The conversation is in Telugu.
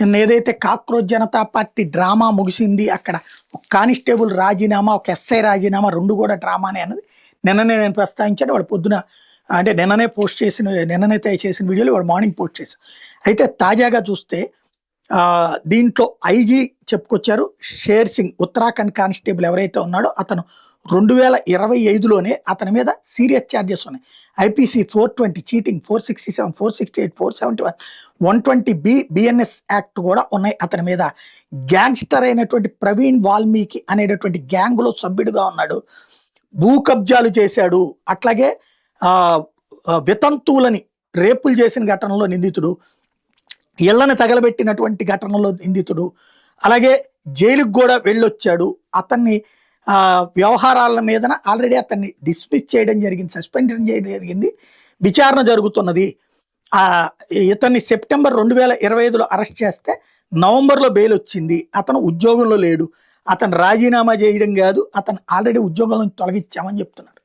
నిన్న ఏదైతే కాక్రోచ్ జనతా పార్టీ డ్రామా ముగిసింది, అక్కడ ఒక కానిస్టేబుల్ రాజీనామా, ఒక ఎస్ఐ రాజీనామా, రెండు కూడా డ్రామానే అన్నది నిన్ననే నేను ప్రస్తావించాను. వాడు పొద్దున అంటే నిన్ననే చేసిన వీడియోలు వాడు మార్నింగ్ పోస్ట్ చేశాను. అయితే తాజాగా చూస్తే దీంట్లో ఐజీ చెప్పుకొచ్చారు. షేర్ సింగ్ ఉత్తరాఖండ్ కానిస్టేబుల్ ఎవరైతే ఉన్నాడో అతను 2025లోనే అతని మీద సీరియస్ ఛార్జెస్ ఉన్నాయి. IPC 420 cheating, 467, 468, 471, 120B BNS act కూడా ఉన్నాయి అతని మీద. గ్యాంగ్స్టర్ అయినటువంటి ప్రవీణ్ వాల్మీకి అనేటటువంటి గ్యాంగ్లో సభ్యుడిగా ఉన్నాడు. భూ కబ్జాలు చేశాడు. అట్లాగే వితంతువులని రేపులు చేసిన ఘటనలో నిందితుడు, ఇళ్లను తగలబెట్టినటువంటి ఘటనలో నిందితుడు, అలాగే జైలుకు కూడా వెళ్ళొచ్చాడు. అతన్ని వ్యవహారాల మీదన ఆల్రెడీ అతన్ని డిస్మిస్ చేయడం జరిగింది, సస్పెండ్ చేయడం జరిగింది, విచారణ జరుగుతున్నది. ఇతన్ని సెప్టెంబర్ 2025లో అరెస్ట్ చేస్తే నవంబర్లో బెయిల్ వచ్చింది. అతను ఉద్యోగంలో లేడు. అతను రాజీనామా చేయడం కాదు, అతను ఆల్రెడీ ఉద్యోగం నుంచి తొలగించామని చెప్తున్నాడు.